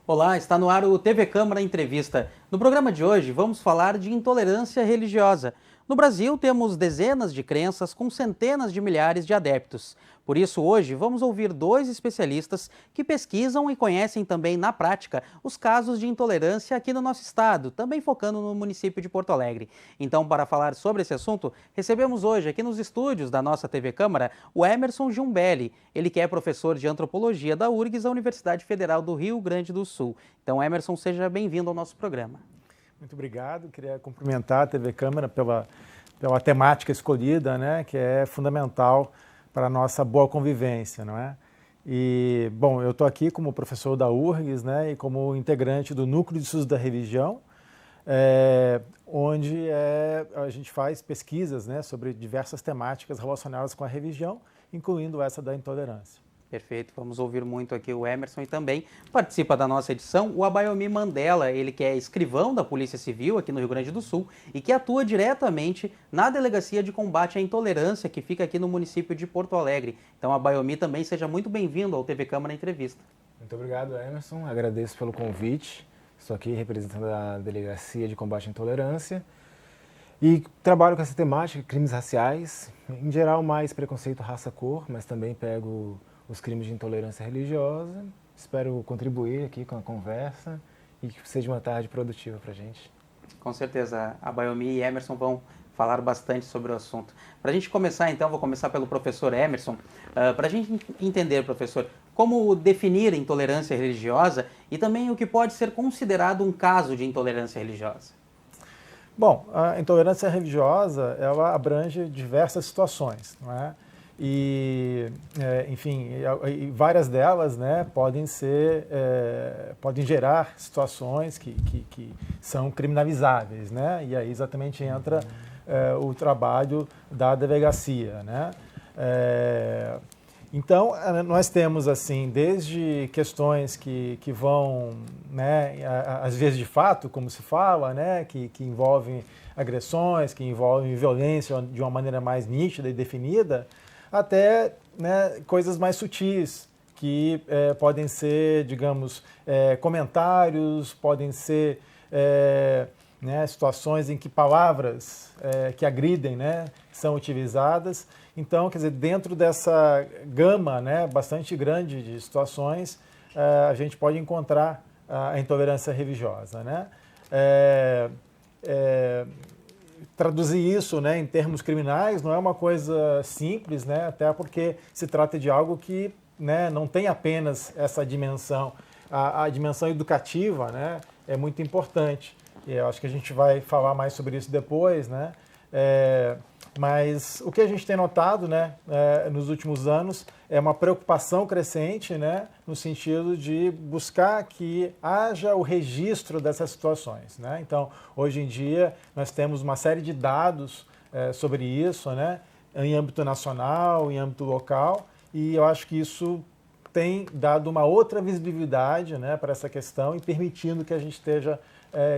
Olá, está no ar o TV Câmara Entrevista. No programa de hoje vamos falar de intolerância religiosa. No Brasil temos dezenas de crenças com centenas de milhares de adeptos. Por isso hoje vamos ouvir dois especialistas que pesquisam e conhecem também na prática os casos de intolerância aqui no nosso estado, também focando no município de Porto Alegre. Então, para falar sobre esse assunto, recebemos hoje aqui nos estúdios da nossa TV Câmara o Emerson Jumbelli, ele que é professor de antropologia da URGS, da Universidade Federal do Rio Grande do Sul. Então, Emerson, seja bem-vindo ao nosso programa. Muito obrigado. Queria cumprimentar a TV Câmara pela temática escolhida, né, que é fundamental para a nossa boa convivência, não é? E, bom, eu estou aqui como professor da URGS, né, e como integrante do Núcleo de Estudos da Religião, onde a gente faz pesquisas, né, sobre diversas temáticas relacionadas com a religião, incluindo essa da intolerância. Perfeito, vamos ouvir muito aqui o Emerson e também participa da nossa edição o Abayomi Mandela, ele que é escrivão da Polícia Civil aqui no Rio Grande do Sul e que atua diretamente na Delegacia de Combate à Intolerância que fica aqui no município de Porto Alegre. Então, Abayomi, também seja muito bem-vindo ao TV Câmara Entrevista. Muito obrigado, Emerson, agradeço pelo convite, estou aqui representando a Delegacia de Combate à Intolerância e trabalho com essa temática, crimes raciais, em geral mais preconceito raça-cor, mas também pego os crimes de intolerância religiosa. Espero contribuir aqui com a conversa e que seja uma tarde produtiva para a gente. Com certeza, a Abayomi e Emerson vão falar bastante sobre o assunto. Para a gente começar, então, vou começar pelo professor Emerson. Para a gente entender, professor, como definir intolerância religiosa e também o que pode ser considerado um caso de intolerância religiosa. Bom, a intolerância religiosa, ela abrange diversas situações, não é? E, enfim, várias delas, né, podem gerar situações que são criminalizáveis, né? E aí exatamente entra o trabalho da delegacia, né? Então, nós temos, assim, desde questões que vão, né, às vezes de fato, como se fala, né, que envolvem agressões, que envolvem violência de uma maneira mais nítida e definida, até, né, coisas mais sutis, que podem ser, digamos, comentários, podem ser né, situações em que palavras que agridem, né, são utilizadas. Então, quer dizer, dentro dessa gama, né, bastante grande de situações, a gente pode encontrar a intolerância religiosa, né? Traduzir isso, né, em termos criminais não é uma coisa simples, né, até porque se trata de algo que, né, não tem apenas essa dimensão. A dimensão educativa, né, é muito importante. E eu acho que a gente vai falar mais sobre isso depois, né? Mas o que a gente tem notado, né, nos últimos anos é uma preocupação crescente, né, no sentido de buscar que haja o registro dessas situações, né? Então, hoje em dia, nós temos uma série de dados sobre isso, né, em âmbito nacional, em âmbito local, e eu acho que isso tem dado uma outra visibilidade, né, para essa questão e permitindo que a gente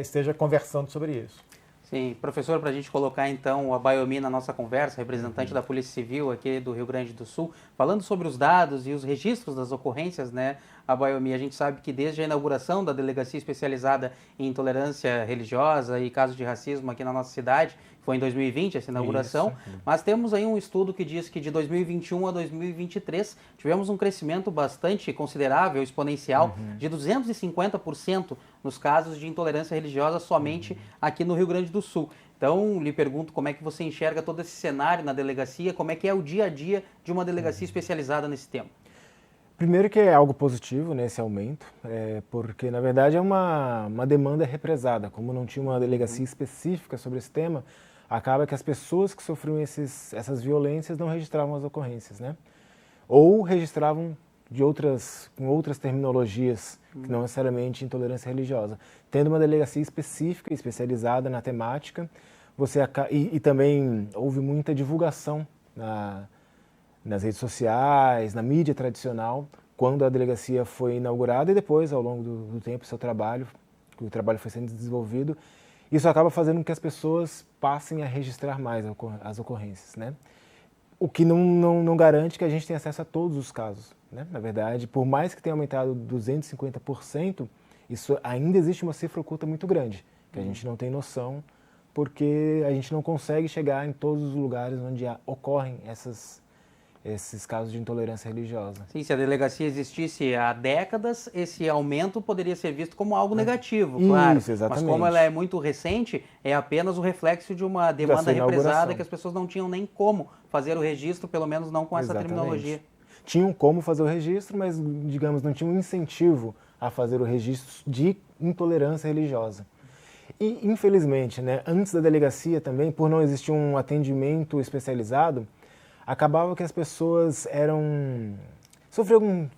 esteja conversando sobre isso. Sim, professor, para a gente colocar então o Abayomi na nossa conversa, representante da Polícia Civil aqui do Rio Grande do Sul, falando sobre os dados e os registros das ocorrências, né, Abayomi, a gente sabe que desde a inauguração da Delegacia Especializada em Intolerância Religiosa e casos de racismo aqui na nossa cidade, foi em 2020 essa inauguração, mas temos aí um estudo que diz que de 2021 a 2023 tivemos um crescimento bastante considerável, exponencial, de 250% nos casos de intolerância religiosa somente aqui no Rio Grande do Sul. Então, lhe pergunto como é que você enxerga todo esse cenário na delegacia, como é que é o dia a dia de uma delegacia especializada nesse tema? Primeiro que é algo positivo, né, esse aumento, porque na verdade é uma demanda represada. Como não tinha uma delegacia específica sobre esse tema, acaba que as pessoas que sofriam essas violências não registravam as ocorrências, né? Ou registravam com outras terminologias, que não necessariamente intolerância religiosa. Tendo uma delegacia específica, especializada na temática, e também houve muita divulgação nas redes sociais, na mídia tradicional, quando a delegacia foi inaugurada e depois, ao longo do tempo, o trabalho foi sendo desenvolvido. Isso acaba fazendo com que as pessoas passem a registrar mais as ocorrências, né? O que não garante que a gente tenha acesso a todos os casos, né? Na verdade, por mais que tenha aumentado 250%, Isso ainda existe uma cifra oculta muito grande, que a gente não tem noção, porque a gente não consegue chegar em todos os lugares onde ocorrem esses casos de intolerância religiosa. Sim, se a delegacia existisse há décadas, esse aumento poderia ser visto como algo negativo, claro. Isso, exatamente. Mas como ela é muito recente, é apenas o reflexo de uma demanda represada que as pessoas não tinham nem como fazer o registro, pelo menos não com essa terminologia. Tinham como fazer o registro, mas, digamos, não tinham incentivo a fazer o registro de intolerância religiosa. E, infelizmente, né, antes da delegacia também, por não existir um atendimento especializado, acabava que as pessoas sofriam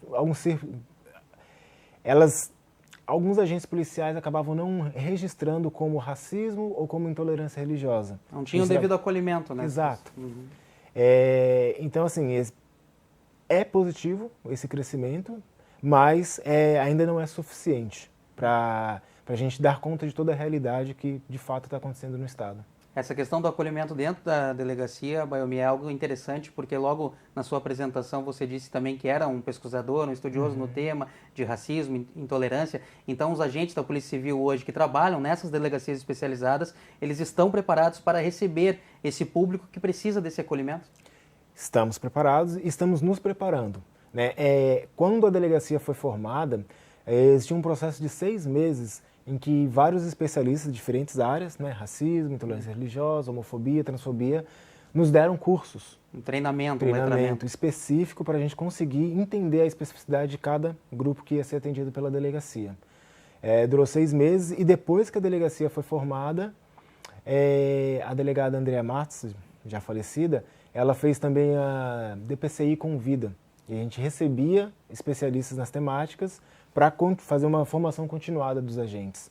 alguns agentes policiais acabavam não registrando como racismo ou como intolerância religiosa. Não tinham devido acolhimento, né? Exato. Então, assim, é positivo esse crescimento, mas ainda não é suficiente para a gente dar conta de toda a realidade que, de fato, está acontecendo no Estado. Essa questão do acolhimento dentro da delegacia, Bayomi, é algo interessante, porque logo na sua apresentação você disse também que era um pesquisador, um estudioso no tema de racismo, intolerância. Então, os agentes da Polícia Civil hoje que trabalham nessas delegacias especializadas, eles estão preparados para receber esse público que precisa desse acolhimento? Estamos preparados e estamos nos preparando, né? Quando a delegacia foi formada, existia um processo de 6 meses em que vários especialistas de diferentes áreas, né, racismo, intolerância religiosa, homofobia, transfobia, nos deram cursos. Um treinamento específico para a gente conseguir entender a especificidade de cada grupo que ia ser atendido pela delegacia. Durou 6 meses e depois que a delegacia foi formada, a delegada Andrea Matos, já falecida, ela fez também a DPCI Convida. E a gente recebia especialistas nas temáticas para fazer uma formação continuada dos agentes.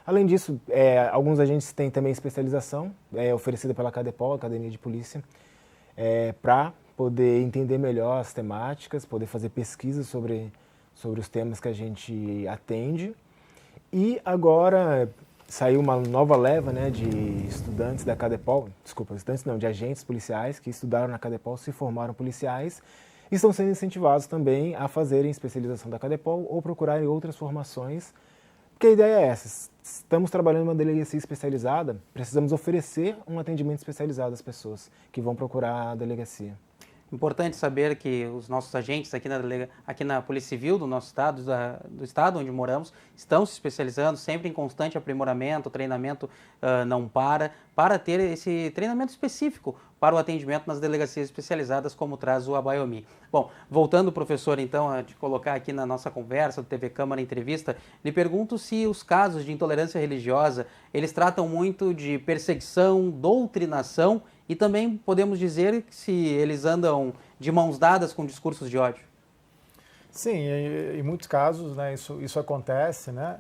Além disso, alguns agentes têm também especialização, oferecida pela CADEPOL, Academia de Polícia, para poder entender melhor as temáticas, poder fazer pesquisas sobre os temas que a gente atende. E agora saiu uma nova leva, né, de estudantes da CADEPOL, de agentes policiais que estudaram na CADEPOL, se formaram policiais, e estão sendo incentivados também a fazerem especialização da CADEPOL ou procurarem outras formações, porque a ideia é essa: estamos trabalhando em uma delegacia especializada, precisamos oferecer um atendimento especializado às pessoas que vão procurar a delegacia. Importante saber que os nossos agentes aqui na Polícia Civil do nosso estado, do estado onde moramos, estão se especializando, sempre em constante aprimoramento, o treinamento não para ter esse treinamento específico para o atendimento nas delegacias especializadas, como traz o Abayomi. Bom, voltando, professor, então, a te colocar aqui na nossa conversa do TV Câmara Entrevista, lhe pergunto se os casos de intolerância religiosa, eles tratam muito de perseguição, doutrinação, e também podemos dizer que se eles andam de mãos dadas com discursos de ódio. Sim, em muitos casos, né, isso acontece, né?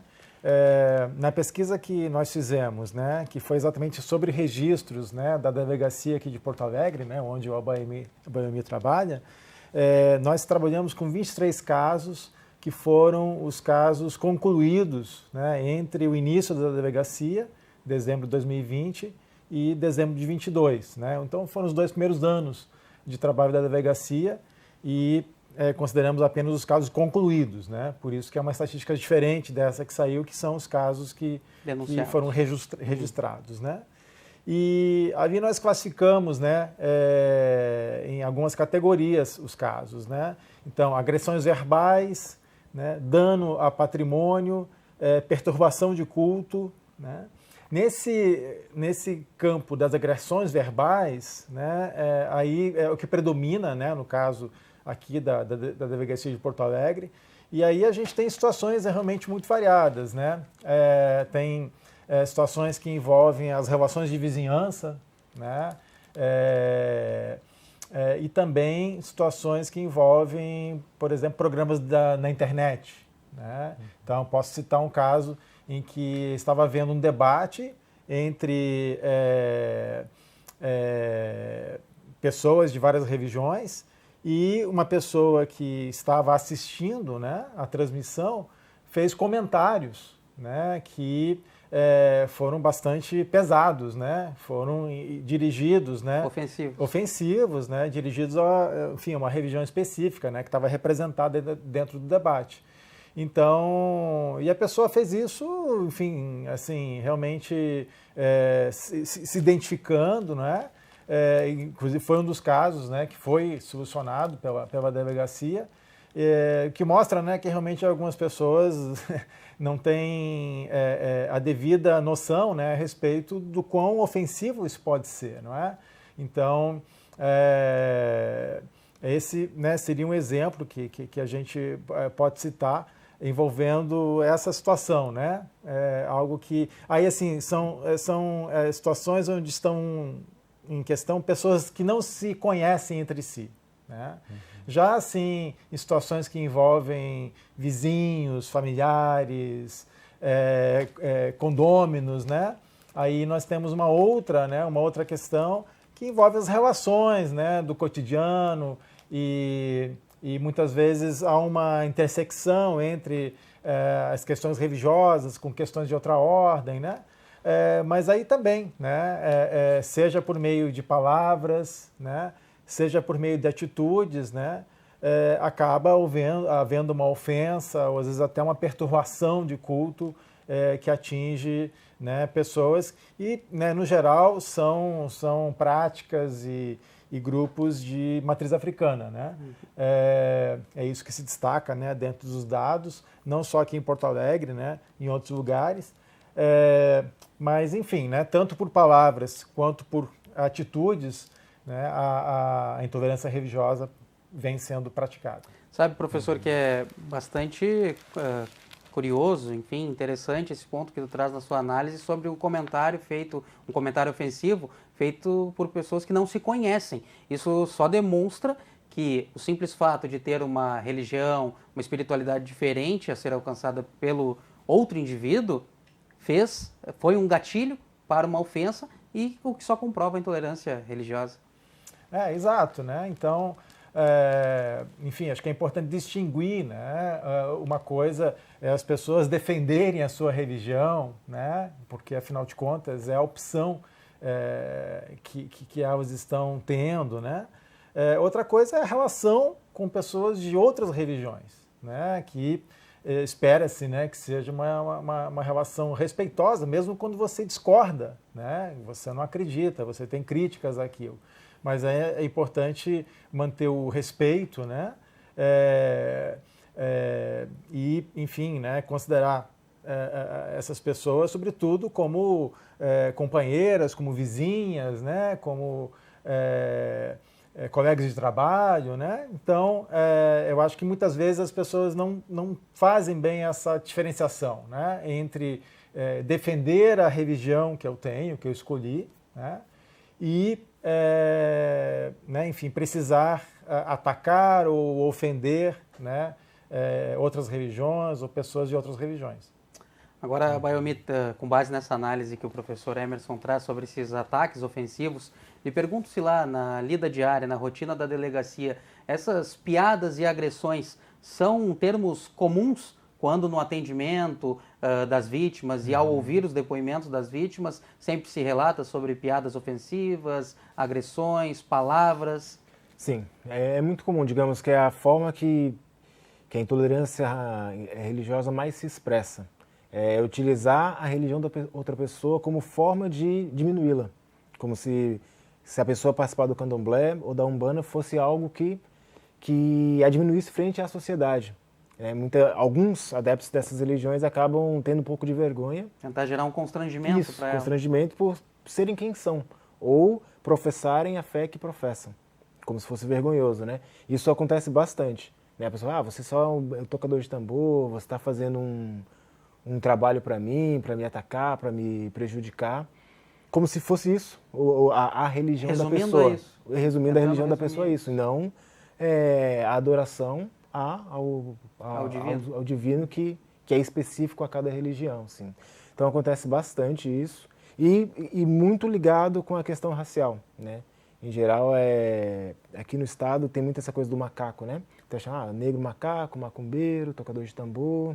Na pesquisa que nós fizemos, né, que foi exatamente sobre registros, né, da delegacia aqui de Porto Alegre, né, onde o Abayomi trabalha, nós trabalhamos com 23 casos que foram os casos concluídos, né, entre o início da delegacia, dezembro de 2020, e dezembro de 22, né? Então foram os 2 primeiros anos de trabalho da delegacia e consideramos apenas os casos concluídos, né? Por isso que é uma estatística diferente dessa que saiu, que são os casos que foram registrados, né? E ali nós classificamos, né, em algumas categorias os casos, né? Então, agressões verbais, né, dano a patrimônio, perturbação de culto, né? Nesse campo das agressões verbais, né, aí é o que predomina, né, no caso aqui da Delegacia de Porto Alegre, e aí a gente tem situações realmente muito variadas, né? Tem situações que envolvem as relações de vizinhança, né? E também situações que envolvem, por exemplo, programas na internet, né? Então, posso citar um caso em que estava havendo um debate entre pessoas de várias religiões e uma pessoa que estava assistindo, né, a transmissão fez comentários, né, que foram bastante pesados, né, foram dirigidos, né, ofensivos, né, dirigidos a, enfim, uma religião específica, né, que estava representada dentro do debate. Então, e a pessoa fez isso, enfim, assim, realmente se identificando, não é? Inclusive foi um dos casos, né, que foi solucionado pela delegacia, que mostra, né, que realmente algumas pessoas não têm a devida noção, né, a respeito do quão ofensivo isso pode ser, não é? Então, esse, né, seria um exemplo que a gente pode citar envolvendo essa situação, né? Algo que... Aí, assim, são situações onde estão em questão pessoas que não se conhecem entre si, né? Já, assim, em situações que envolvem vizinhos, familiares, condôminos, né? Aí nós temos uma outra questão que envolve as relações, né, do cotidiano e muitas vezes há uma intersecção entre as questões religiosas com questões de outra ordem, né? Mas aí também, né, seja por meio de palavras, né, seja por meio de atitudes, né, acaba havendo uma ofensa, ou às vezes até uma perturbação de culto que atinge, né, pessoas e, né, no geral, são práticas e grupos de matriz africana, né? É isso que se destaca, né, dentro dos dados, não só aqui em Porto Alegre, né, em outros lugares, mas, enfim, né, tanto por palavras quanto por atitudes, né, a intolerância religiosa vem sendo praticada. Sabe, professor, que é bastante curioso, enfim, interessante esse ponto que tu traz na sua análise sobre um comentário ofensivo feito por pessoas que não se conhecem. Isso só demonstra que o simples fato de ter uma religião, uma espiritualidade diferente a ser alcançada pelo outro indivíduo foi um gatilho para uma ofensa e o que só comprova a intolerância religiosa. Exato, né? Então, enfim, acho que é importante distinguir, né? Uma coisa é as pessoas defenderem a sua religião, né? Porque, afinal de contas, é a opção que elas estão tendo, né? Outra coisa é a relação com pessoas de outras religiões, né? Que espera-se, né, que seja uma relação respeitosa, mesmo quando você discorda, né? Você não acredita, você tem críticas àquilo. Mas é importante manter o respeito, né? E, enfim, né, considerar essas pessoas, sobretudo, como companheiras, como vizinhas, né? Como colegas de trabalho, né? Então, eu acho que muitas vezes as pessoas não fazem bem essa diferenciação, né, entre defender a religião que eu tenho, que eu escolhi, né, e, né, enfim, precisar atacar ou ofender, né, outras religiões ou pessoas de outras religiões. Agora, Bayomi, com base nessa análise que o professor Emerson traz sobre esses ataques ofensivos, me pergunto se lá na lida diária, na rotina da delegacia, essas piadas e agressões são termos comuns quando no atendimento das vítimas e ao ouvir os depoimentos das vítimas, sempre se relata sobre piadas ofensivas, agressões, palavras? Sim, é muito comum, digamos que é a forma que a intolerância religiosa mais se expressa. É utilizar a religião da outra pessoa como forma de diminuí-la. Como se a pessoa participar do candomblé ou da umbanda fosse algo que a diminuísse frente à sociedade. Alguns adeptos dessas religiões acabam tendo um pouco de vergonha. Tentar gerar um constrangimento para ela. Constrangimento por serem quem são, ou professarem a fé que professam, como se fosse vergonhoso, né? Isso acontece bastante. Né? A pessoa, você só é um tocador de tambor, você está fazendo um trabalho para me atacar, para me prejudicar, como se fosse isso, a religião da pessoa. Resumindo, a religião da pessoa é isso, não a adoração ao divino que é específico a cada religião. Assim. Então acontece bastante isso, e muito ligado com a questão racial. Né? Em geral, aqui no estado tem muito essa coisa do macaco, né? Então chama negro macaco, macumbeiro, tocador de tambor,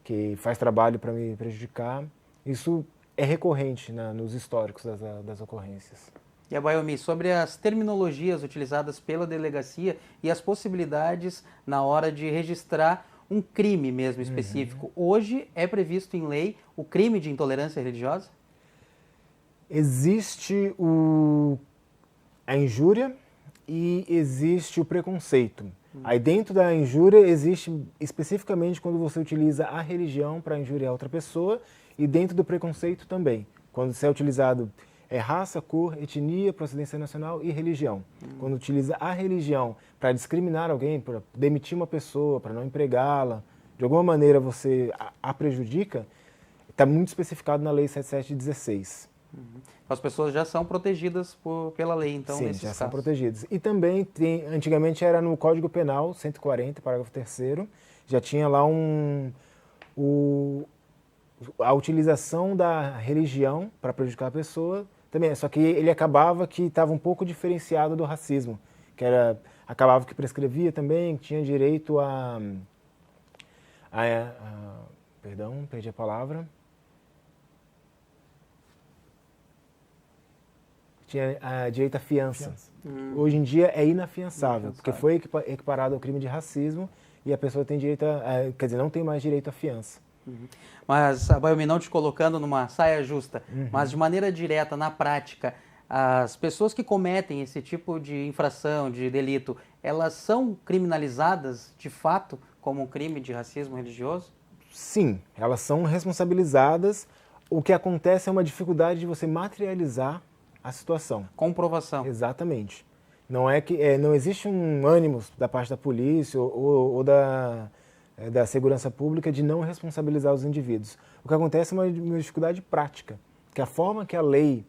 que faz trabalho para me prejudicar. Isso é recorrente nos históricos das ocorrências. E a Bayomi, sobre as terminologias utilizadas pela delegacia e as possibilidades na hora de registrar um crime mesmo específico. Hoje é previsto em lei o crime de intolerância religiosa? Existe a injúria e existe o preconceito. Aí dentro da injúria existe especificamente quando você utiliza a religião para injuriar outra pessoa, e dentro do preconceito também, quando você é utilizado raça, cor, etnia, procedência nacional e religião. Quando utiliza a religião para discriminar alguém, para demitir uma pessoa, para não empregá-la, de alguma maneira você a prejudica, está muito especificado na Lei 7716. As pessoas já são protegidas pela lei, então, Sim, nesses já casos. são protegidas. E também, antigamente era no Código Penal, 140, parágrafo 3º, já tinha lá a utilização da religião para prejudicar a pessoa, também, só que ele acabava que estava um pouco diferenciado do racismo, que acabava que prescrevia também, que tinha direito perdão, perdi a palavra. Tinha direito à fiança. Hoje em dia é inafiançável, porque foi equiparado ao crime de racismo e a pessoa tem direito quer dizer, não tem mais direito à fiança. Mas, Abayomi, não te colocando numa saia justa, mas de maneira direta, na prática, as pessoas que cometem esse tipo de infração, de delito, elas são criminalizadas de fato como um crime de racismo religioso? Sim, elas são responsabilizadas. O que acontece é uma dificuldade de você materializar a situação. Comprovação. Exatamente. Não é que não existe um ânimo da parte da polícia ou da segurança pública de não responsabilizar os indivíduos. O que acontece é uma dificuldade prática, que a forma que a lei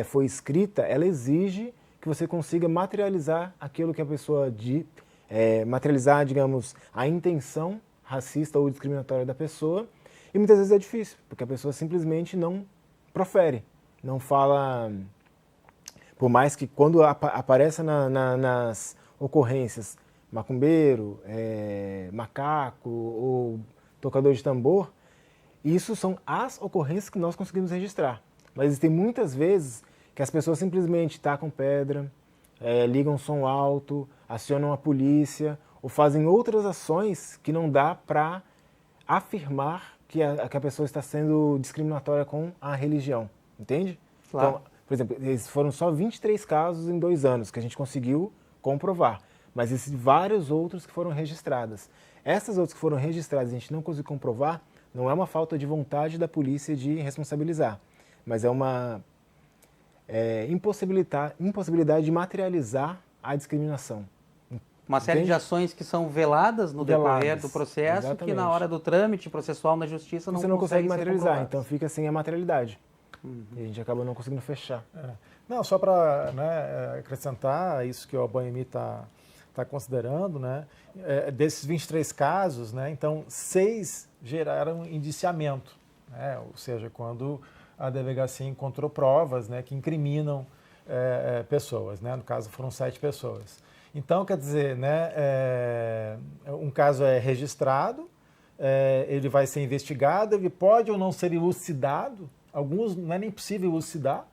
foi escrita, ela exige que você consiga materializar aquilo que a pessoa materializar, digamos, a intenção racista ou discriminatória da pessoa, e muitas vezes é difícil, porque a pessoa simplesmente não profere, não fala. Por mais que quando apareça nas ocorrências macumbeiro, macaco ou tocador de tambor, isso são as ocorrências que nós conseguimos registrar. Mas existem muitas vezes que as pessoas simplesmente tacam pedra, ligam som alto, acionam a polícia ou fazem outras ações que não dá para afirmar que a pessoa está sendo discriminatória com a religião, entende? Claro. Então, por exemplo, foram só 23 casos em 2 anos que a gente conseguiu comprovar, mas existem vários outros que foram registradas. Essas outras que foram registradas e a gente não conseguiu comprovar, não é uma falta de vontade da polícia de responsabilizar, mas é uma impossibilidade de materializar a discriminação. Uma série de ações que são veladas no decorrer do processo, exatamente. que na hora do trâmite processual na justiça você não consegue materializar, então então fica sem a materialidade. E a gente acaba não conseguindo fechar. Não, só para acrescentar isso que o Abayomi está considerando, né, desses 23 casos, né, então 6 geraram indiciamento, né, ou seja, quando a delegacia encontrou provas, né, que incriminam pessoas, né, no caso foram 7 pessoas. Então, quer dizer, né, um caso é registrado, ele vai ser investigado, ele pode ou não ser elucidado. Alguns não é nem possível elucidar,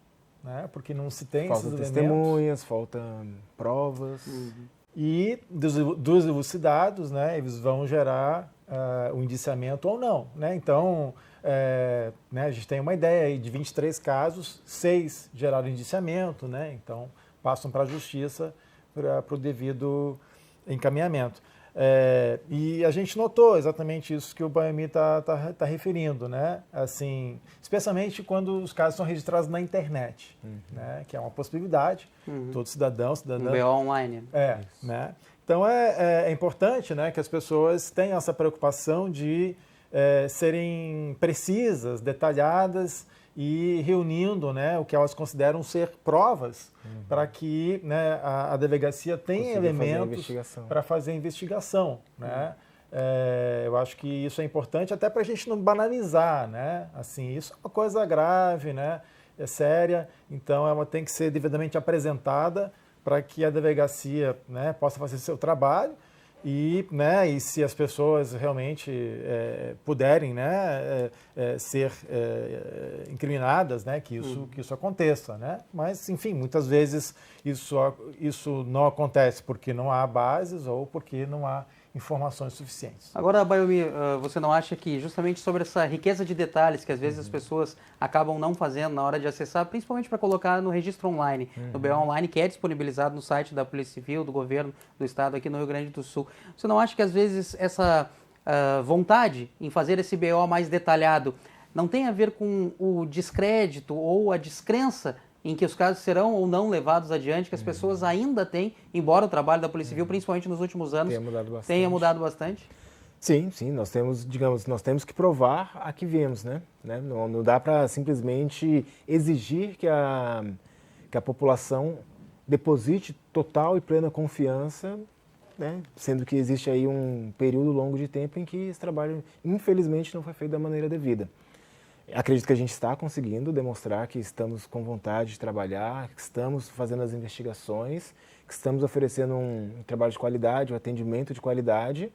né, porque não se tem esses elementos. Faltam testemunhas, faltam provas. E dos elucidados, né, eles vão gerar o indiciamento ou não. Né? Então, né, a gente tem uma ideia aí de 23 casos, 6 geraram indiciamento, né, então passam para a justiça para o devido encaminhamento. E a gente notou exatamente isso que o Abayomi está referindo, né? Assim, especialmente quando os casos são registrados na internet, né? Que é uma possibilidade, todo cidadã... Um BO online. Né? Então é importante, né, que as pessoas tenham essa preocupação de serem precisas, detalhadas e reunindo, né, o que elas consideram ser provas para que, né, a delegacia tenha elementos para fazer a investigação. Né? Eu acho que isso é importante até para a gente não banalizar. Né? Assim, isso é uma coisa grave, né? É séria, então ela tem que ser devidamente apresentada para que a delegacia, né, possa fazer seu trabalho. E se as pessoas realmente puderem, né, ser incriminadas, né, que isso aconteça. Né? Mas, enfim, muitas vezes isso não acontece porque não há bases ou porque não há informações suficientes. Agora, Bayomi, você não acha que justamente sobre essa riqueza de detalhes que às vezes as pessoas acabam não fazendo na hora de acessar, principalmente para colocar no registro online, no BO Online, que é disponibilizado no site da Polícia Civil, do Governo do Estado aqui no Rio Grande do Sul. Você não acha que às vezes essa vontade em fazer esse BO mais detalhado não tem a ver com o descrédito ou a descrença em que os casos serão ou não levados adiante, que as pessoas ainda têm, embora o trabalho da Polícia Civil, principalmente nos últimos anos, tenha mudado bastante? Sim, nós temos, digamos, nós temos que provar a que viemos, né? Não dá para simplesmente exigir que a população deposite total e plena confiança, né? Sendo que existe aí um período longo de tempo em que esse trabalho, infelizmente, não foi feito da maneira devida. Acredito que a gente está conseguindo demonstrar que estamos com vontade de trabalhar, que estamos fazendo as investigações, que estamos oferecendo um trabalho de qualidade, um atendimento de qualidade,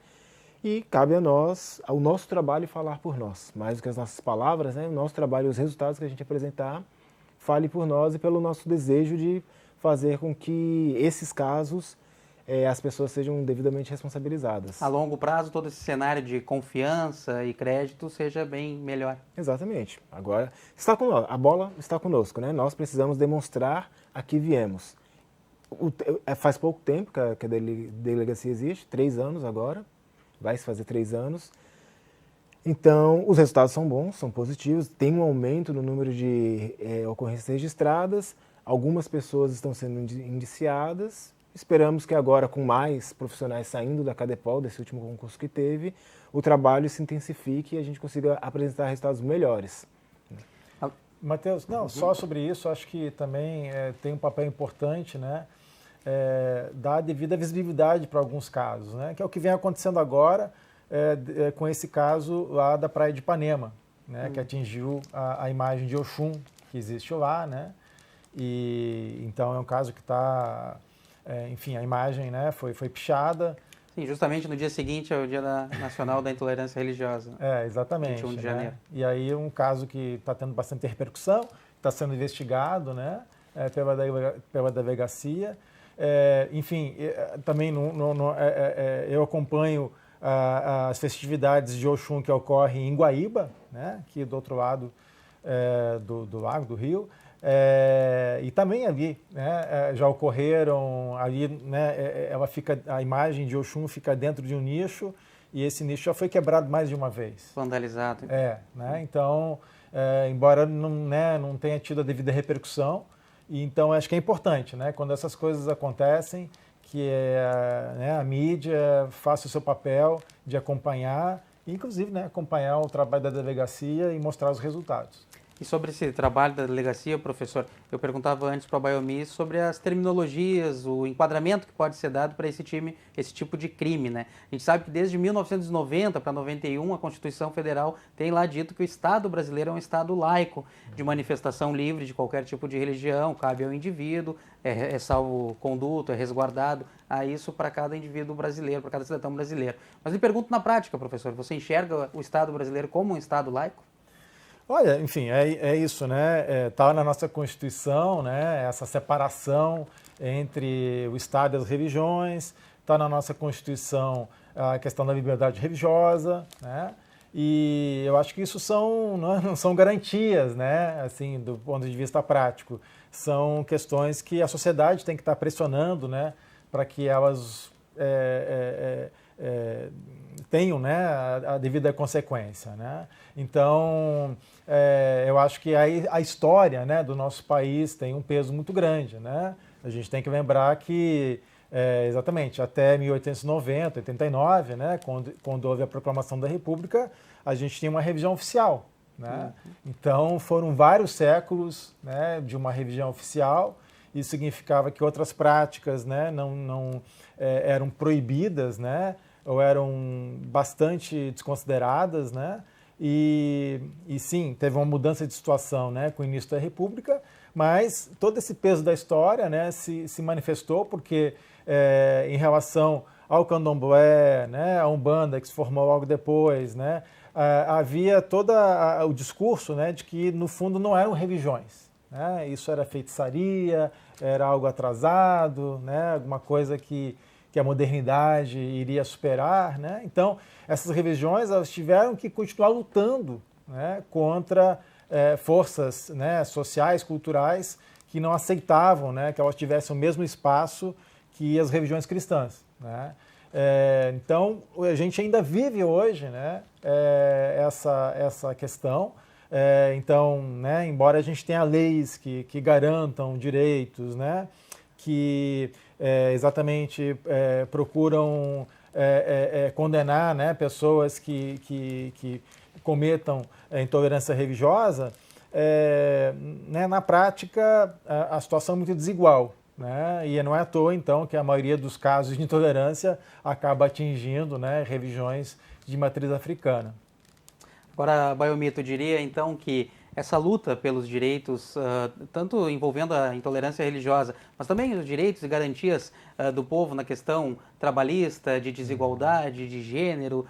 e cabe a nós, ao nosso trabalho, falar por nós. Mais do que as nossas palavras, né? O nosso trabalho, os resultados que a gente apresentar, fale por nós e pelo nosso desejo de fazer com que esses casos as pessoas sejam devidamente responsabilizadas. A longo prazo, todo esse cenário de confiança e crédito seja bem melhor. Exatamente. Agora, a bola está conosco, né? Nós precisamos demonstrar a que viemos. Faz pouco tempo que a delegacia existe, 3 anos agora, vai se fazer 3 anos. Então, os resultados são bons, são positivos, tem um aumento no número de ocorrências registradas, algumas pessoas estão sendo indiciadas. Esperamos que agora, com mais profissionais saindo da Cadepol, desse último concurso que teve, o trabalho se intensifique e a gente consiga apresentar resultados melhores. Matheus, só sobre isso, acho que também tem um papel importante, né? Dar a devida visibilidade para alguns casos, né? Que é o que vem acontecendo agora com esse caso lá da Praia de Ipanema, né? Que atingiu a imagem de Oxum que existe lá, né? E então é um caso que está... enfim, a imagem, né, foi pichada. Sim, justamente no dia seguinte ao Dia Nacional da Intolerância Religiosa. Exatamente. 21 de janeiro. E aí um caso que está tendo bastante repercussão, está sendo investigado, né, pela delegacia. Enfim, também eu acompanho as festividades de Oxum que ocorrem em Guaíba, né, aqui do outro lado do lago, do rio. E também ali, né, já ocorreram ali, né, a imagem de Oxum fica dentro de um nicho e esse nicho já foi quebrado mais de uma vez. Vandalizado. Né, então, embora não tenha tido a devida repercussão, então acho que é importante, né, quando essas coisas acontecem, que a mídia faça o seu papel de acompanhar, inclusive, né, acompanhar o trabalho da delegacia e mostrar os resultados. E sobre esse trabalho da delegacia, professor, eu perguntava antes para a Bayomi sobre as terminologias, o enquadramento que pode ser dado para esse tipo de crime, né? A gente sabe que desde 1990 para 91 a Constituição Federal tem lá dito que o Estado brasileiro é um Estado laico, de manifestação livre de qualquer tipo de religião, cabe ao indivíduo, é salvo conduto, é resguardado a isso para cada indivíduo brasileiro, para cada cidadão brasileiro. Mas lhe pergunto na prática, professor, você enxerga o Estado brasileiro como um Estado laico? Olha, enfim, é isso, né? Está na nossa Constituição, né? Essa separação entre o Estado e as religiões, está na nossa Constituição a questão da liberdade religiosa, né? E eu acho que isso não são garantias, né? Assim, do ponto de vista prático, são questões que a sociedade tem que estar pressionando, né? Para que elas tenham, né, a devida consequência, né? Então, eu acho que a história, né, do nosso país tem um peso muito grande, né? A gente tem que lembrar que, exatamente, até 1890, 89, né, quando houve a proclamação da República, a gente tinha uma religião oficial, né? Então, foram vários séculos, né, de uma religião oficial. Isso significava que outras práticas, né, não eram proibidas, né, ou eram bastante desconsideradas, né? E sim, teve uma mudança de situação, né, com o início da República, mas todo esse peso da história, né, se manifestou porque em relação ao candomblé, né, a Umbanda, que se formou logo depois, né, havia todo o discurso, né, de que no fundo não eram religiões, né? Isso era feitiçaria, era algo atrasado, né, alguma coisa que que a modernidade iria superar, né? Então, essas religiões elas tiveram que continuar lutando, né, contra forças, né, sociais, culturais, que não aceitavam, né, que elas tivessem o mesmo espaço que as religiões cristãs, né? Então, a gente ainda vive hoje, né, essa questão. Então, né, embora a gente tenha leis que garantam direitos, né, que exatamente procuram condenar, né, pessoas que cometam intolerância religiosa, né, na prática a situação é muito desigual. Né? E não é à toa, então, que a maioria dos casos de intolerância acaba atingindo, né, religiões de matriz africana. Agora, Bayomito, eu diria então que essa luta pelos direitos, tanto envolvendo a intolerância religiosa, mas também os direitos e garantias do povo na questão trabalhista, de desigualdade, de gênero,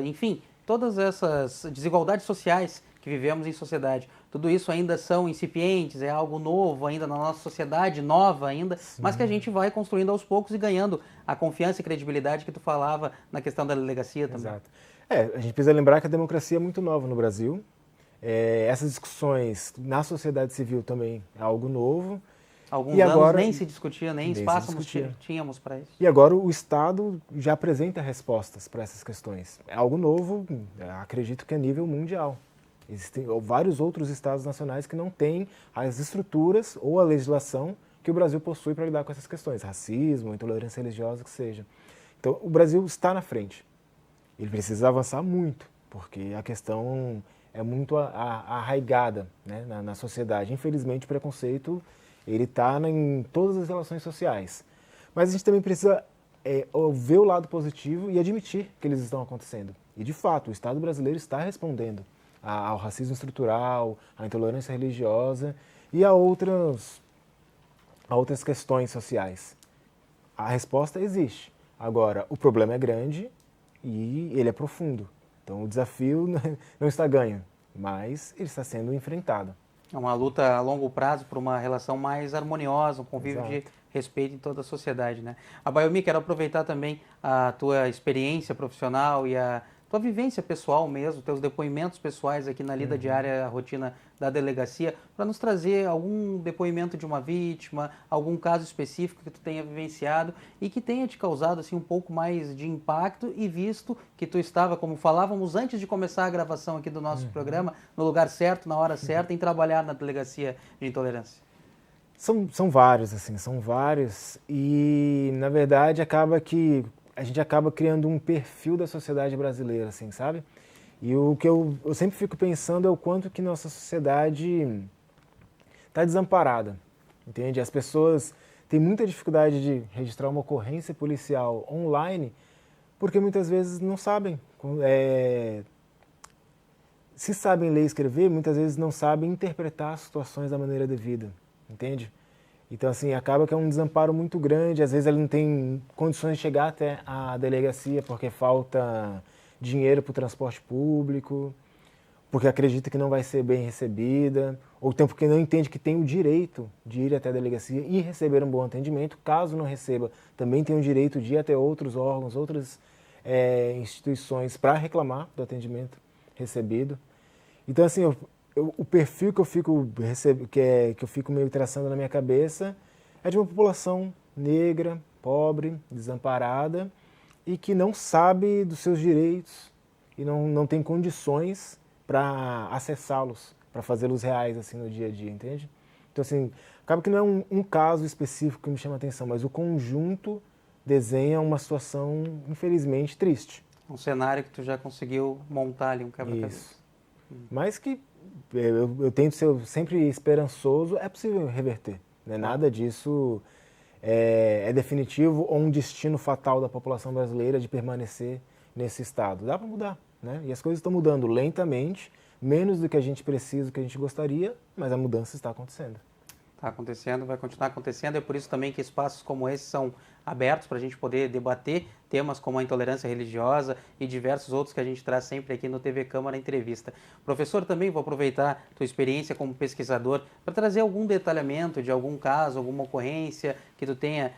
enfim, todas essas desigualdades sociais que vivemos em sociedade, tudo isso ainda são incipientes, é algo novo ainda na nossa sociedade, nova ainda, sim, mas que a gente vai construindo aos poucos e ganhando a confiança e credibilidade que tu falava na questão da delegacia também. Exato. A gente precisa lembrar que a democracia é muito nova no Brasil. Essas discussões na sociedade civil também é algo novo. Alguns anos agora, nem se discutia, nem espaço tínhamos para isso. E agora o Estado já apresenta respostas para essas questões. É algo novo, acredito que a nível mundial. Existem vários outros estados nacionais que não têm as estruturas ou a legislação que o Brasil possui para lidar com essas questões, racismo, intolerância religiosa, que seja. Então, o Brasil está na frente. Ele precisa avançar muito, porque a questão é muito arraigada, né, na sociedade. Infelizmente, o preconceito ele está em todas as relações sociais. Mas a gente também precisa ver o lado positivo e admitir que eles estão acontecendo. E, de fato, o Estado brasileiro está respondendo ao racismo estrutural, à intolerância religiosa e a outras questões sociais. A resposta existe. Agora, o problema é grande e ele é profundo. Então, o desafio não está ganho, mas ele está sendo enfrentado. É uma luta a longo prazo por uma relação mais harmoniosa, um convívio de respeito em toda a sociedade, né? Abayomi, quero aproveitar também a tua experiência profissional e a tua vivência pessoal mesmo, teus depoimentos pessoais aqui na lida diária, a rotina da delegacia, para nos trazer algum depoimento de uma vítima, algum caso específico que tu tenha vivenciado e que tenha te causado assim um pouco mais de impacto e visto que tu estava, como falávamos antes de começar a gravação aqui do nosso programa, no lugar certo, na hora certa, em trabalhar na delegacia de intolerância. São vários, assim, são vários e, na verdade, a gente acaba criando um perfil da sociedade brasileira, assim, sabe? E o que eu sempre fico pensando é o quanto que nossa sociedade está desamparada, entende? As pessoas têm muita dificuldade de registrar uma ocorrência policial online porque muitas vezes não sabem. Se sabem ler e escrever, muitas vezes não sabem interpretar as situações da maneira devida, entende? Então, assim, acaba que é um desamparo muito grande. Às vezes ele não tem condições de chegar até a delegacia porque falta dinheiro para o transporte público, porque acredita que não vai ser bem recebida, ou então porque não entende que tem o direito de ir até a delegacia e receber um bom atendimento. Caso não receba, também tem o direito de ir até outros órgãos, outras instituições para reclamar do atendimento recebido. Então, assim, o perfil que eu fico meio traçando na minha cabeça é de uma população negra, pobre, desamparada e que não sabe dos seus direitos e não tem condições para acessá-los, para fazê-los reais assim no dia a dia, entende? Então, assim, acaba que não é um caso específico que me chama a atenção, mas o conjunto desenha uma situação, infelizmente, triste. Um cenário que tu já conseguiu montar ali, um quebra-cabeça. Mas que eu tento ser sempre esperançoso, é possível reverter. Né? Nada disso é definitivo ou um destino fatal da população brasileira de permanecer nesse estado. Dá para mudar, né? E as coisas estão mudando lentamente, menos do que a gente precisa, do que a gente gostaria, mas a mudança está acontecendo. Está acontecendo, vai continuar acontecendo. É por isso também que espaços como esse são abertos para a gente poder debater temas como a intolerância religiosa e diversos outros que a gente traz sempre aqui no TV Câmara Entrevista. Professor, também vou aproveitar tua experiência como pesquisador para trazer algum detalhamento de algum caso, alguma ocorrência que tu tenha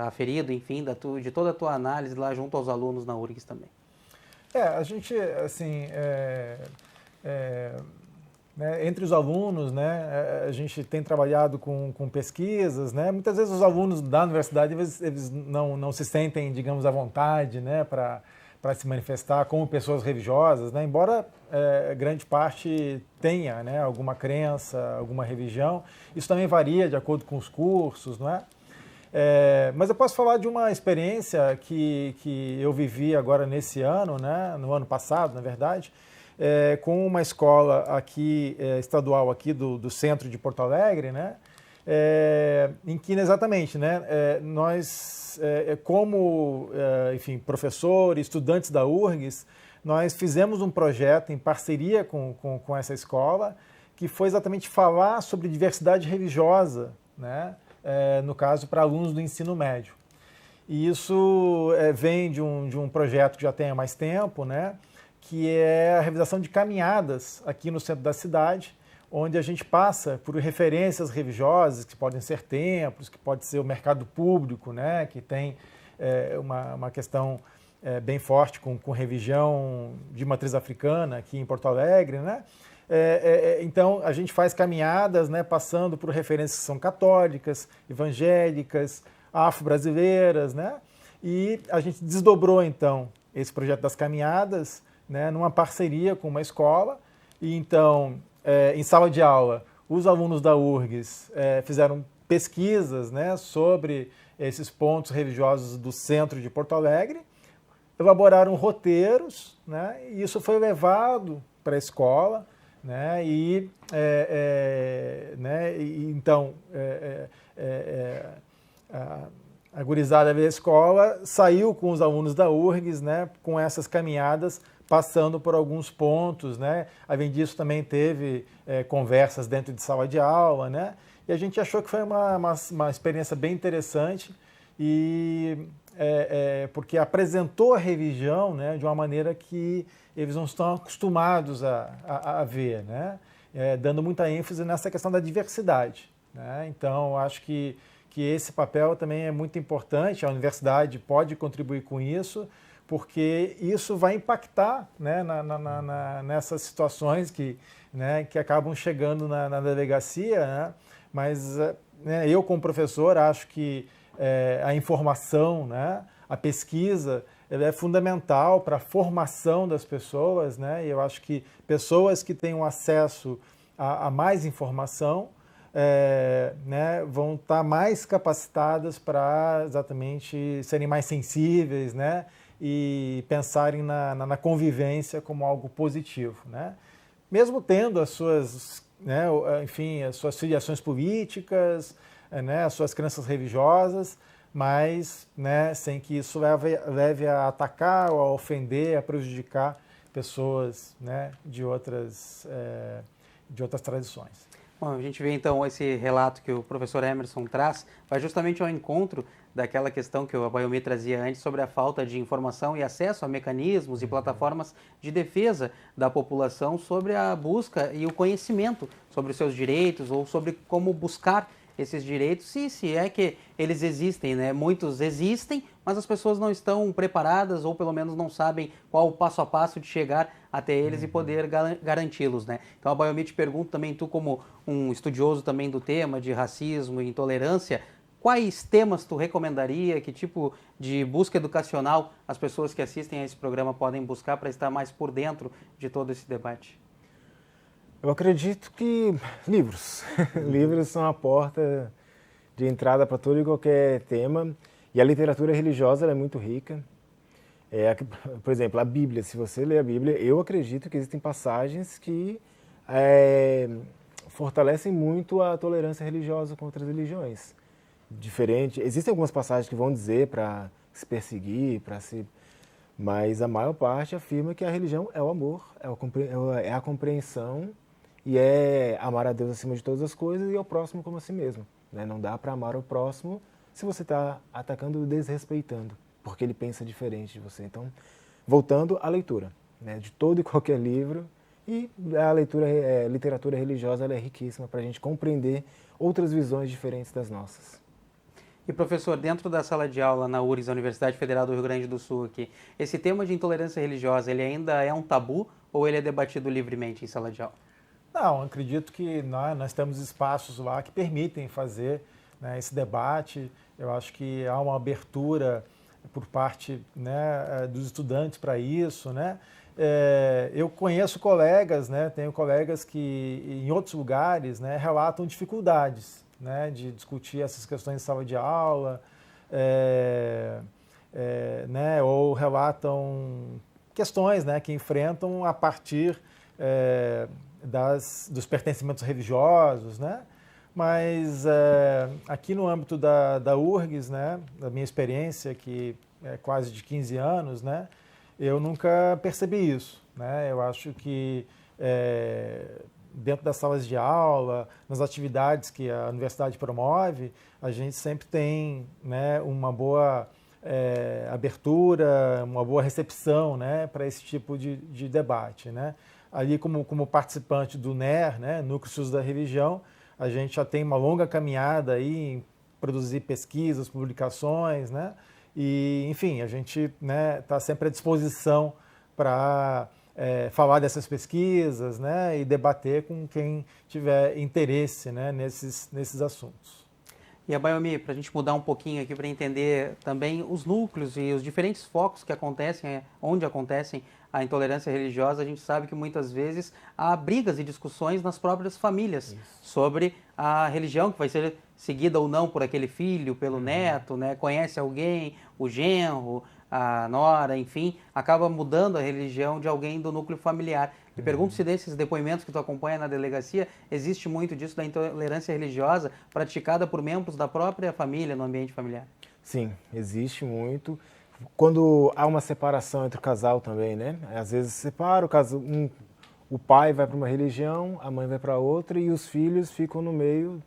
aferido, enfim, de toda a tua análise lá junto aos alunos na URGS também. A gente, assim, né, entre os alunos, né, a gente tem trabalhado com pesquisas, né, muitas vezes os alunos da universidade eles não se sentem, digamos, à vontade, né, para se manifestar como pessoas religiosas, né, embora grande parte tenha, né, alguma crença, alguma religião. Isso também varia de acordo com os cursos, não é? Mas eu posso falar de uma experiência que eu vivi agora nesse ano, né, no ano passado, na verdade, com uma escola aqui, estadual aqui do centro de Porto Alegre, né, em que exatamente, né, nós, como enfim, professores, estudantes da URGS, nós fizemos um projeto em parceria com essa escola, que foi exatamente falar sobre diversidade religiosa, né, no caso para alunos do ensino médio. E isso vem de um projeto que já tem há mais tempo, né, que é a realização de caminhadas aqui no centro da cidade, onde a gente passa por referências religiosas, que podem ser templos, que pode ser o mercado público, né, que tem uma questão bem forte com religião de matriz africana aqui em Porto Alegre, né? Então, a gente faz caminhadas, né, passando por referências que são católicas, evangélicas, afro-brasileiras, né? E a gente desdobrou, então, esse projeto das caminhadas, né, numa parceria com uma escola. E então, em sala de aula, os alunos da URGS fizeram pesquisas, né, sobre esses pontos religiosos do centro de Porto Alegre, elaboraram roteiros, né, e isso foi levado para a escola, né, então a gurizada da escola saiu com os alunos da URGS, né, com essas caminhadas, passando por alguns pontos, né? Além disso, também teve conversas dentro de sala de aula, né? E a gente achou que foi uma experiência bem interessante, porque apresentou a religião, né, de uma maneira que eles não estão acostumados a ver, né? Dando muita ênfase nessa questão da diversidade, né? Então, acho que esse papel também é muito importante, a universidade pode contribuir com isso, porque isso vai impactar, né, nessas situações que acabam chegando na delegacia, né? Mas né, eu, como professor, acho que a informação, né, a pesquisa, ela é fundamental para a formação das pessoas, né? E eu acho que pessoas que tenham acesso a mais informação né, vão estar mais capacitadas para exatamente serem mais sensíveis, né, e pensarem na convivência como algo positivo, né? Mesmo tendo as suas, né, enfim, as suas filiações políticas, né, as suas crenças religiosas, mas né, sem que isso leve a atacar ou a ofender, a prejudicar pessoas, né, de outras tradições. Bom, a gente vê então esse relato que o professor Emerson traz, vai justamente ao encontro daquela questão que o Abayomi trazia antes sobre a falta de informação e acesso a mecanismos e plataformas de defesa da população sobre a busca e o conhecimento sobre os seus direitos ou sobre como buscar esses direitos, e se é que eles existem, né? Muitos existem, mas as pessoas não estão preparadas ou pelo menos não sabem qual o passo a passo de chegar até eles e poder garanti-los, né? Então, a Abayomi, te pergunto também, tu como um estudioso também do tema de racismo e intolerância, quais temas tu recomendaria, que tipo de busca educacional as pessoas que assistem a esse programa podem buscar para estar mais por dentro de todo esse debate? Eu acredito que livros. Livros são a porta de entrada para todo e qualquer tema. E a literatura religiosa é muito rica. Por exemplo, a Bíblia. Se você lê a Bíblia, eu acredito que existem passagens que fortalecem muito a tolerância religiosa com outras religiões. Existem algumas passagens que vão dizer para se perseguir, mas a maior parte afirma que a religião é o amor, é a compreensão e é amar a Deus acima de todas as coisas e ao próximo como a si mesmo. Né? Não dá para amar o próximo se você está atacando e desrespeitando, porque ele pensa diferente de você. Então, voltando à leitura, né? De todo e qualquer livro, e a leitura, literatura religiosa, ela é riquíssima para a gente compreender outras visões diferentes das nossas. E professor, dentro da sala de aula na URGS, a Universidade Federal do Rio Grande do Sul aqui, esse tema de intolerância religiosa, ele ainda é um tabu ou ele é debatido livremente em sala de aula? Não, acredito que nós temos espaços lá que permitem fazer, né, esse debate. Eu acho que há uma abertura por parte, né, dos estudantes para isso, né? Eu conheço colegas, né, tenho colegas que em outros lugares, né, relatam dificuldades, né, de discutir essas questões em sala de aula, né, ou relatam questões, né, que enfrentam a partir dos pertencimentos religiosos, né? Mas aqui no âmbito da URGS, né, da minha experiência, que é quase de 15 anos, né, eu nunca percebi isso. Né? Eu acho que dentro das salas de aula, nas atividades que a universidade promove, a gente sempre tem, né, uma boa abertura, uma boa recepção, né, para esse tipo de debate. Né? Ali, como participante do NER, né, Núcleo de Estudos da Religião, a gente já tem uma longa caminhada aí em produzir pesquisas, publicações, né? E, enfim, a gente, né, está sempre à disposição para falar dessas pesquisas, né, e debater com quem tiver interesse, né, nesses assuntos. E a Baiomi, para a gente mudar um pouquinho aqui para entender também os núcleos e os diferentes focos que acontecem, onde acontecem a intolerância religiosa, a gente sabe que muitas vezes há brigas e discussões nas próprias famílias sobre a religião que vai ser seguida ou não por aquele filho, pelo neto, né? Conhece alguém, o genro, a nora, enfim, acaba mudando a religião de alguém do núcleo familiar. E pergunto se desses depoimentos que tu acompanha na delegacia, existe muito disso da intolerância religiosa praticada por membros da própria família, no ambiente familiar. Sim, existe muito. Quando há uma separação entre o casal também, né? Às vezes separa o casal, o pai vai para uma religião, a mãe vai para outra e os filhos ficam no meio,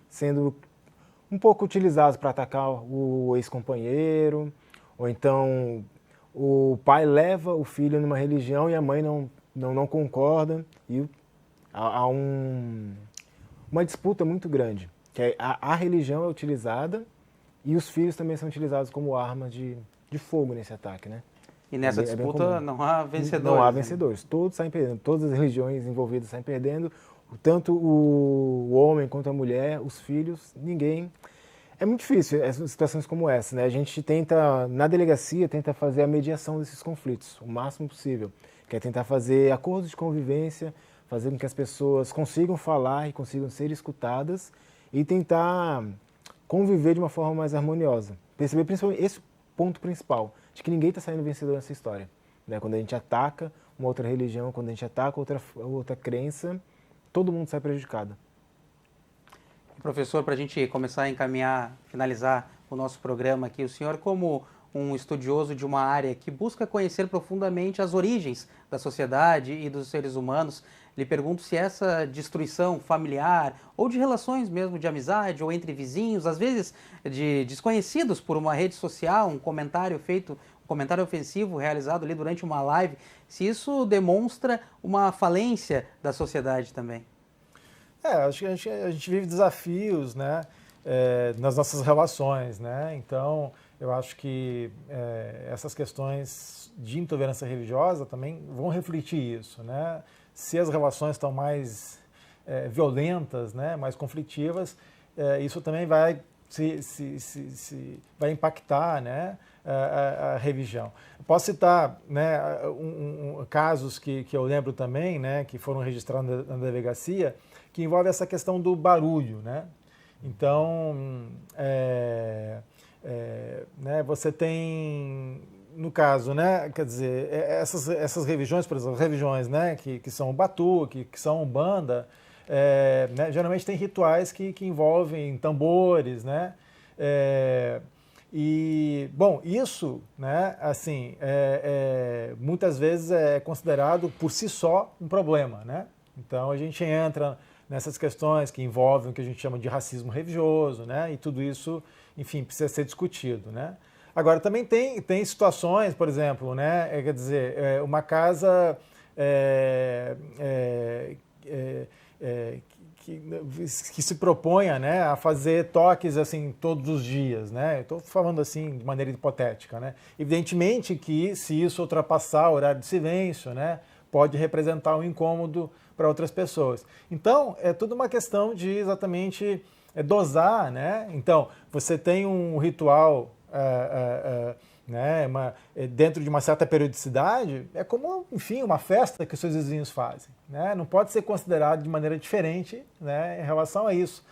sendo um pouco utilizados para atacar o ex-companheiro, ou então o pai leva o filho numa religião e a mãe não concorda, e há uma disputa muito grande, que a religião é utilizada e os filhos também são utilizados como arma de fogo nesse ataque, né? E nessa disputa não há vencedores. Não há vencedores, todos saem perdendo, todas as religiões envolvidas saem perdendo, tanto o homem quanto a mulher, os filhos, ninguém. É muito difícil situações como essa, né? A gente tenta, na delegacia, tenta fazer a mediação desses conflitos, o máximo possível, que é tentar fazer acordos de convivência, fazer com que as pessoas consigam falar e consigam ser escutadas e tentar conviver de uma forma mais harmoniosa. Perceber principalmente esse ponto principal, de que ninguém está saindo vencedor nessa história. Né? Quando a gente ataca uma outra religião, quando a gente ataca outra crença, todo mundo sai prejudicado. Professor, para a gente começar a encaminhar, finalizar o nosso programa aqui, o senhor, como um estudioso de uma área que busca conhecer profundamente as origens da sociedade e dos seres humanos, lhe pergunto se essa destruição familiar ou de relações mesmo de amizade ou entre vizinhos, às vezes de desconhecidos por uma rede social, um comentário ofensivo realizado ali durante uma live, se isso demonstra uma falência da sociedade também. Acho que a gente vive desafios, né, nas nossas relações, né? Então, eu acho que essas questões de intolerância religiosa também vão refletir isso, né? Se as relações estão mais violentas, né, mais conflitivas, isso também vai vai impactar, né, a religião. Posso citar, né, casos que eu lembro também, né, que foram registrados na delegacia, que envolve essa questão do barulho, né? Então, né, você tem, no caso, né, quer dizer, essas religiões, por exemplo, religiões, né, que são batuque, que são umbanda, né, geralmente tem rituais que envolvem tambores, né? E, bom, isso, né, assim, muitas vezes é considerado por si só um problema, né? Então a gente entra nessas questões que envolvem o que a gente chama de racismo religioso, né? E tudo isso, enfim, precisa ser discutido, né? Agora também tem situações, por exemplo, né? Quer dizer, uma casa que se proponha, né, a fazer toques assim todos os dias, né? Estou falando assim de maneira hipotética, né? Evidentemente que se isso ultrapassar o horário de silêncio, né, pode representar um incômodo para outras pessoas. Então é tudo uma questão de exatamente dosar, né? Então você tem um ritual né, dentro de uma certa periodicidade, é como, enfim, uma festa que os seus vizinhos fazem. Né? Não pode ser considerado de maneira diferente, né, em relação a isso.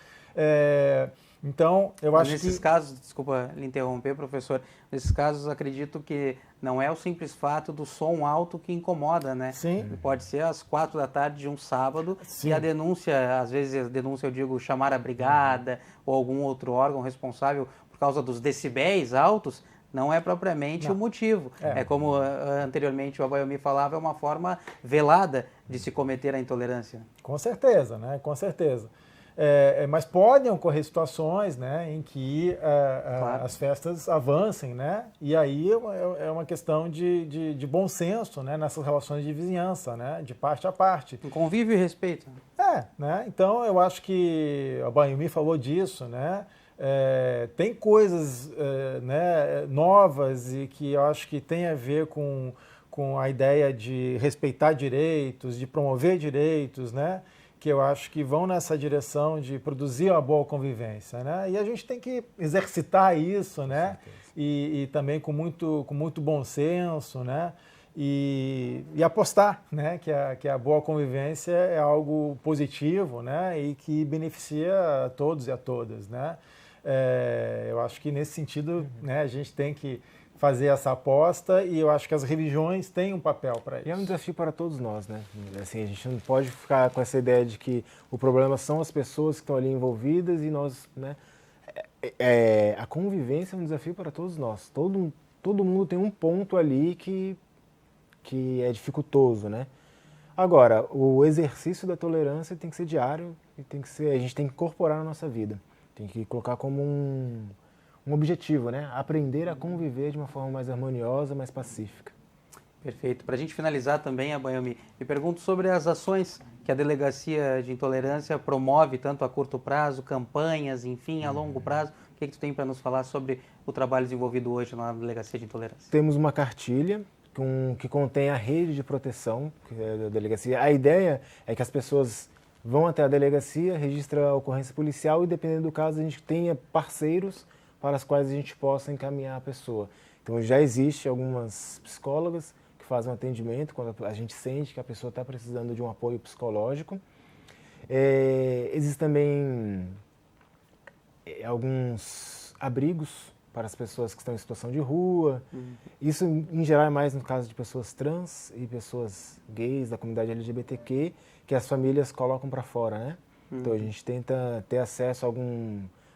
Então, eu Mas acho nesses casos, desculpa lhe interromper, professor, nesses casos acredito que não é o simples fato do som alto que incomoda, né? Sim. Pode ser às 4 da tarde de um sábado. Sim. E a denúncia, às vezes a denúncia eu digo chamar a brigada ou algum outro órgão responsável por causa dos decibéis altos, não é propriamente o motivo. É como anteriormente o Abayomi falava, é uma forma velada de se cometer a intolerância. Com certeza, né? Com certeza. Mas podem ocorrer situações, né, em que claro, as festas avancem, né? E aí é uma questão de bom senso, né, nessas relações de vizinhança, né, de parte a parte. Um convívio e respeito. Né? Então eu acho que o Abayomi falou disso, né? Tem coisas né, novas e que eu acho que tem a ver com a ideia de respeitar direitos, de promover direitos, né? Que eu acho que vão nessa direção de produzir uma boa convivência, né? E a gente tem que exercitar isso, né? E também com muito bom senso, né? E apostar, né? Que a boa convivência é algo positivo, né? E que beneficia a todos e a todas, né? Eu acho que nesse sentido, né, a gente tem que fazer essa aposta e eu acho que as religiões têm um papel para isso. E é um desafio para todos nós, né? Assim, a gente não pode ficar com essa ideia de que o problema são as pessoas que estão ali envolvidas e nós, né? A convivência é um desafio para todos nós. Todo mundo tem um ponto ali que é dificultoso, né? Agora, o exercício da tolerância tem que ser diário e a gente tem que incorporar na nossa vida. Tem que colocar como um objetivo, né? Aprender a conviver de uma forma mais harmoniosa, mais pacífica. Perfeito. Para a gente finalizar também, Abayomi, me pergunto sobre as ações que a Delegacia de Intolerância promove, tanto a curto prazo, campanhas, enfim, a longo prazo. O que tu tem para nos falar sobre o trabalho desenvolvido hoje na Delegacia de Intolerância? Temos uma cartilha que contém a rede de proteção da delegacia. A ideia é que as pessoas vão até a delegacia, registram a ocorrência policial e, dependendo do caso, a gente tenha parceiros para as quais a gente possa encaminhar a pessoa. Então, já existe algumas psicólogas que fazem um atendimento quando a gente sente que a pessoa está precisando de um apoio psicológico. Existem também alguns abrigos para as pessoas que estão em situação de rua. Isso, em geral, é mais no caso de pessoas trans e pessoas gays da comunidade LGBTQ, que as famílias colocam para fora, né? Então, a gente tenta ter acesso a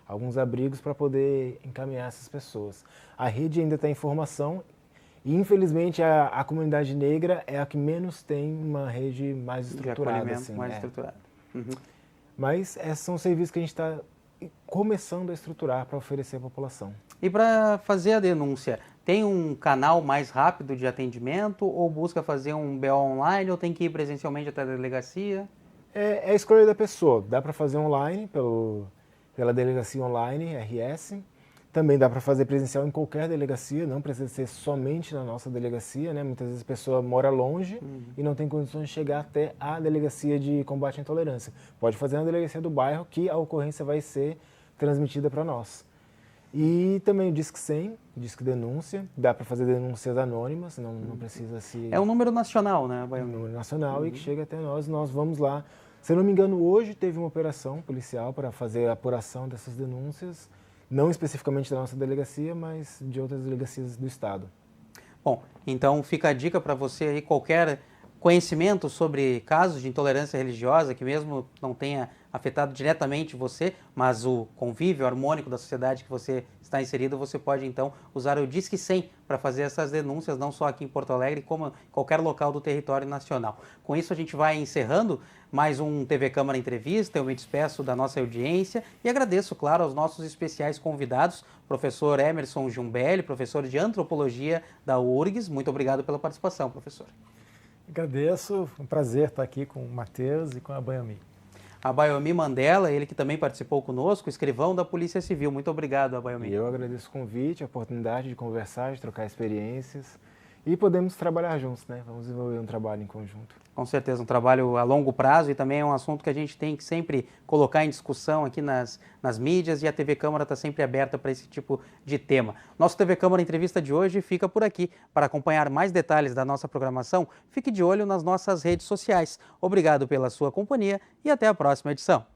alguns abrigos para poder encaminhar essas pessoas. A rede ainda está em formação e, infelizmente, a comunidade negra é a que menos tem uma rede mais estruturada. Assim, mais estruturada. Mas esses são os serviços que a gente está começando a estruturar para oferecer à população. E para fazer a denúncia, tem um canal mais rápido de atendimento ou busca fazer um BO online ou tem que ir presencialmente até a delegacia? É a escolha da pessoa. Dá para fazer online pela delegacia online, RS. Também dá para fazer presencial em qualquer delegacia, não precisa ser somente na nossa delegacia, né? Muitas vezes a pessoa mora longe e não tem condições de chegar até a delegacia de combate à intolerância. Pode fazer na delegacia do bairro que a ocorrência vai ser transmitida para nós. E também o Disque 100, Disque Denúncia, dá para fazer denúncias anônimas, não precisa se... É um número nacional, né, Abayomi? É um número nacional e que chega até nós vamos lá. Se eu não me engano, hoje teve uma operação policial para fazer a apuração dessas denúncias, não especificamente da nossa delegacia, mas de outras delegacias do Estado. Bom, então fica a dica para você aí, qualquer conhecimento sobre casos de intolerância religiosa, que mesmo não tenha afetado diretamente você, mas o convívio harmônico da sociedade que você está inserido, você pode então usar o Disque 100 para fazer essas denúncias, não só aqui em Porto Alegre, como em qualquer local do território nacional. Com isso a gente vai encerrando mais um TV Câmara Entrevista. Eu me despeço da nossa audiência e agradeço, claro, aos nossos especiais convidados, professor Emerson Jumbelli, professor de Antropologia da URGS. Muito obrigado pela participação, professor. Agradeço, um prazer estar aqui com o Matheus e com a Baiomi. A Baiomi Mandela, ele que também participou conosco, escrivão da Polícia Civil. Muito obrigado, Baiomi. E eu agradeço o convite, a oportunidade de conversar, de trocar experiências e podemos trabalhar juntos, né? Vamos desenvolver um trabalho em conjunto. Com certeza, um trabalho a longo prazo e também é um assunto que a gente tem que sempre colocar em discussão aqui nas mídias, e a TV Câmara está sempre aberta para esse tipo de tema. Nosso TV Câmara Entrevista de hoje fica por aqui. Para acompanhar mais detalhes da nossa programação, fique de olho nas nossas redes sociais. Obrigado pela sua companhia e até a próxima edição.